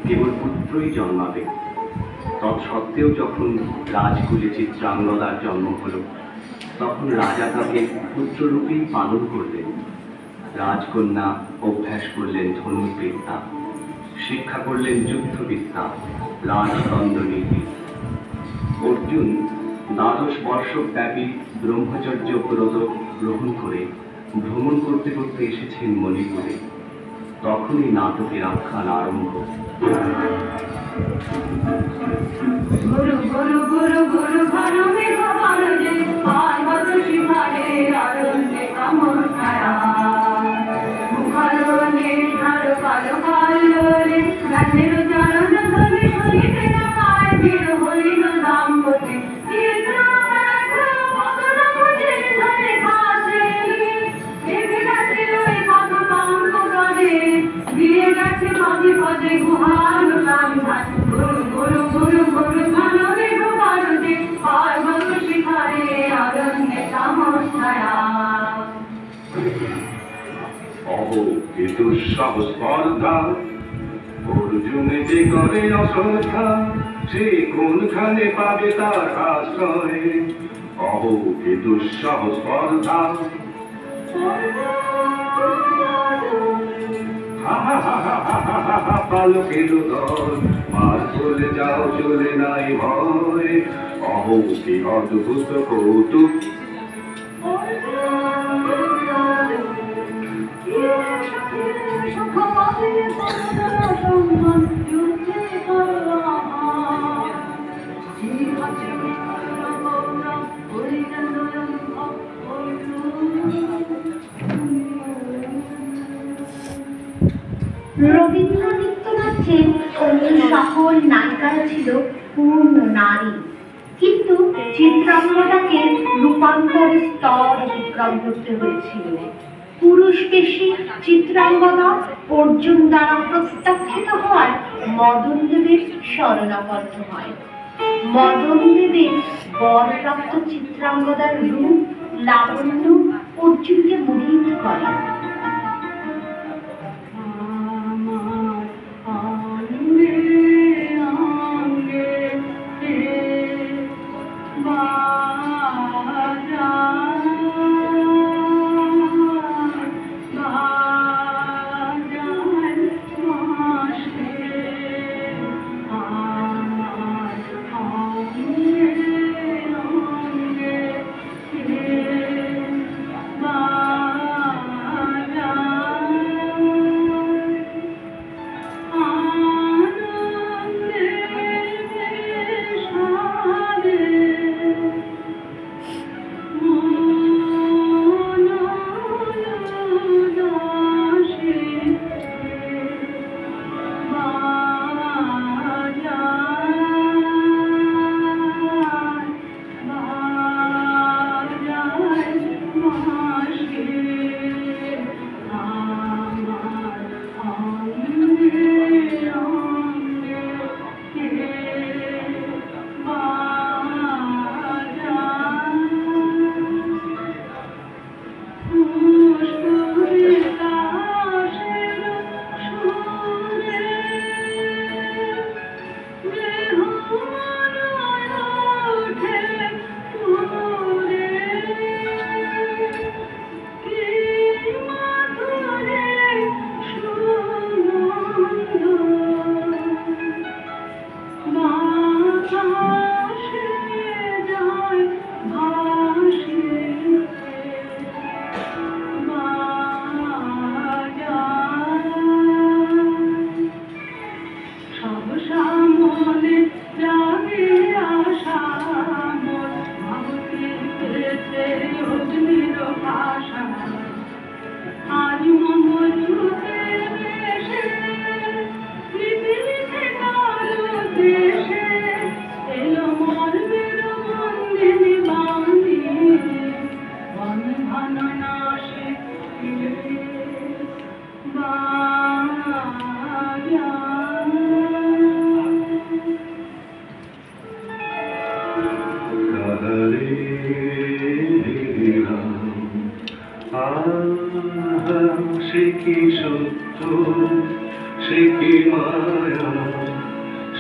কেবল পুত্রই জন্মাবে। তৎসত্ত্বেও যখন রাজকুলে চিত্রাঙ্গদার জন্ম হল, তখন রাজা তাকে পুত্ররূপেই পালন করলেন। রাজকন্যা অভ্যাস করলেন ধনুর্বিদ্যা, শিক্ষা করলেন যুদ্ধবিদ্যা, রাজদণ্ড নীতি। অর্জুন 12 বর্ষ ব্যাপী ব্রহ্মচর্য ব্রত গ্রহণ করে ভ্রমণ করতে করতে এসেছেন মণিপুরে। তখনই নাটকের আখ্যান আরম্ভ। গুরু গুরু গুরু গুরু ভানু বিভানে পার্বত শিখারে আরণ্যে কামন ছায়া মুখারণে ধারো কালো কালোরে গানের চরণ ধরে হইতে না পায় বীর হইল দাম্পতি দিয়ে গেছে পদে পদে গুহার সন্ধান। গুরু গুরু গুরু গুরু ভানবে ভারতে পার্বত শিখারে আরণ্যে কামছায়া। অহো এ দুঃসাহস স্পর্ধা, অর্জুনে যে করে অশ্রদ্ধা, সে কোনখানে পাবে তার আশ্রয়। অহো এ দুঃসাহস স্পর্ধা, পালকের দল মার চলে যাও, চলে নাই ভয়। অহো কি অদ্ভুত কৌতুক, রবীন্দ্রনাথের অন্য সকল নায়িকারা ছিল পূর্ণ নারী, কিন্তু চিত্রাঙ্গদাকে রূপান্তরের স্তর অতিক্রম করতে হয়েছিল। পুরুষ পেশী চিত্রাঙ্গদা অর্জুন দ্বারা প্রত্যাখ্যাত হওয়ার মদন দেবের শরণাপন্ন হয়। মদন দেবের বরপ্রাপ্ত চিত্রাঙ্গদার রূপ লাবণ্য অর্জুনকে মোহিত করে।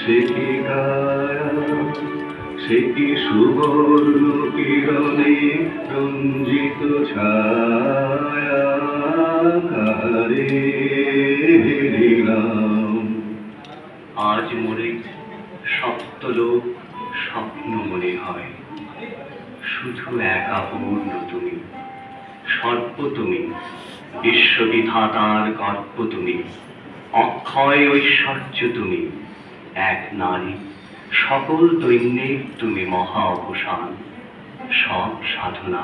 সে কি কায়া, সে কি সুবর্ণ কিরণে রঞ্জিত ছায়া, কারে হেরিলাম। আজ মোরে সপ্তলোক স্বপ্ন মনে হয়, শুধু একা পূর্ণ তুমি, সর্ব তুমি, বিশ্ববিধাতার গর্ব তুমি, অক্ষয় ঐশ্বর্য তুমি, এক নারী, সকল দৈন্যের তুমি মহা অবসান, সব সাধনা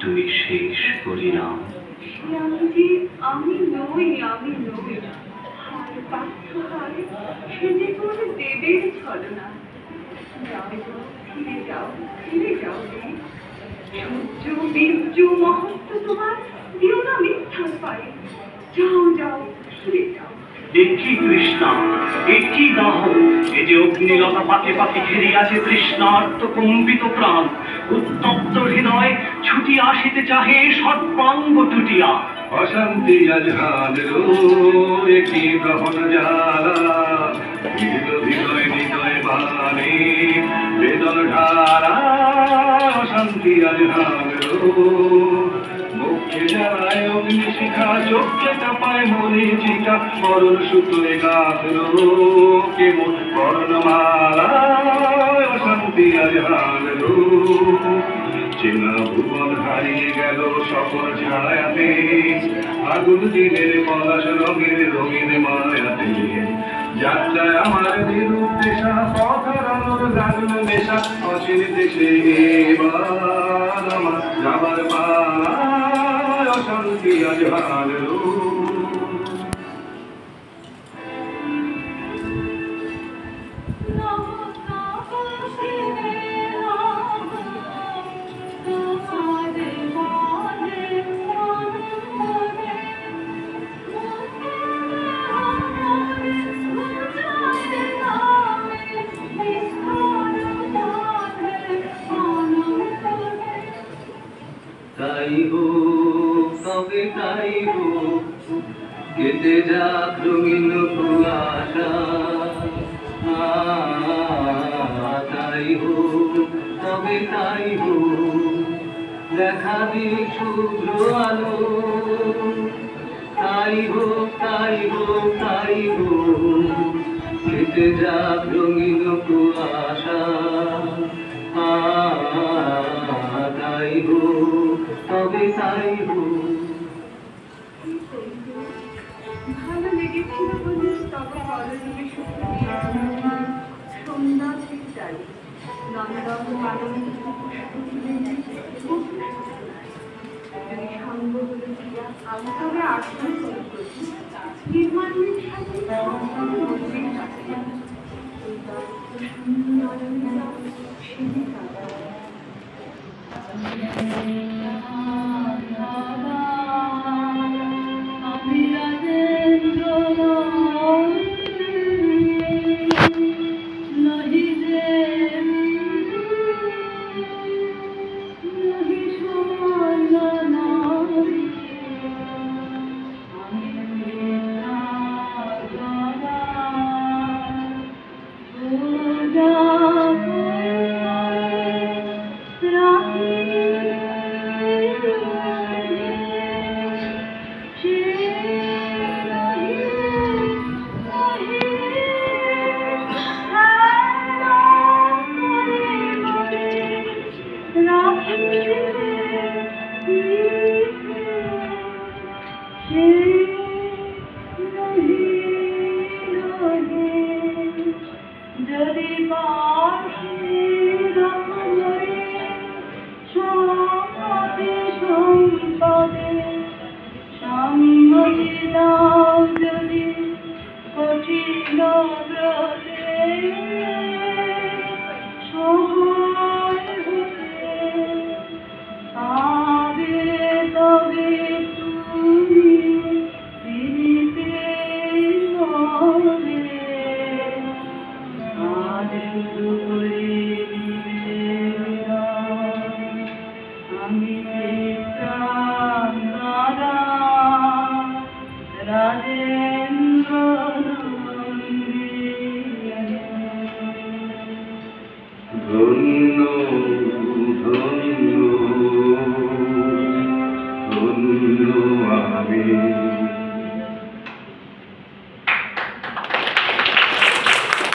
তুমি শেষ পরিণাম। আমি নই, আমি নই, হার পাত্র হারে সে যে কোন দেবের ছলনা। যাও যাও, ফিরে যাও, ফিরে যাও রে। সূর্য বীর্য মহত্ব তোমার, দিও না মিথ্যার পায়ে। যাও যাও, ফিরে যাও। একই তৃষ্ণা, একই দাহ, এ যে অগ্নিলতা পাকে পাকে ঘেরে আছে তৃষ্ণার্ত কম্পিত প্রাণ, উত্তপ্ত হৃদয় ছুটি আসিতে চাহে সর্বাঙ্গ টুটিয়া। অশান্তি আজহালেরও একই গ্রহণ জ্বালা, হৃদয় হৃদয় বাণী বেদন ঢালা। অশান্তি আজহালেরও মুখে জ্বালায় অগ্নিশিখা, চোখে চাপায় মরিচিকা, মরণ সূত্রে গাঁথলো কেমন বর্ণমালা। অশান্তি আজহালেরও চেনা ভুবন হারিয়ে গেল সকল ছায়াতে, আগুন দিনের পলাশ রঙের রঙিন মায়াতে। যাত্রায় আমার নিরুদ্দেশা, পথের আলোর লাগলো নেশা, অচিন দেশে এবার আমার যাবার পালা। অশান্তি আজ হারলো। তাই হোক, তবে তাই হোক, কেটে যাক রঙিন কুয়াশা। তাই হোক, তবে তাই হোক, দেখা দিক শুভ্র আলো। তাই হোক, তাই হোক, তাই হোক, কেটে যাক রঙিন কুয়াশা। তাই হোক, তবে তাই হোক। ভালো লেগেছিল বলে তবে পরদিনে সন্ধ্যা ঠিক চাই নন্দন পালন যদি সঙ্গ হলে দিয়া আমি তবে আশ্রয় করে করছি নির্মাণের সাথে মন্দির কাছে কঠিন ব্রতে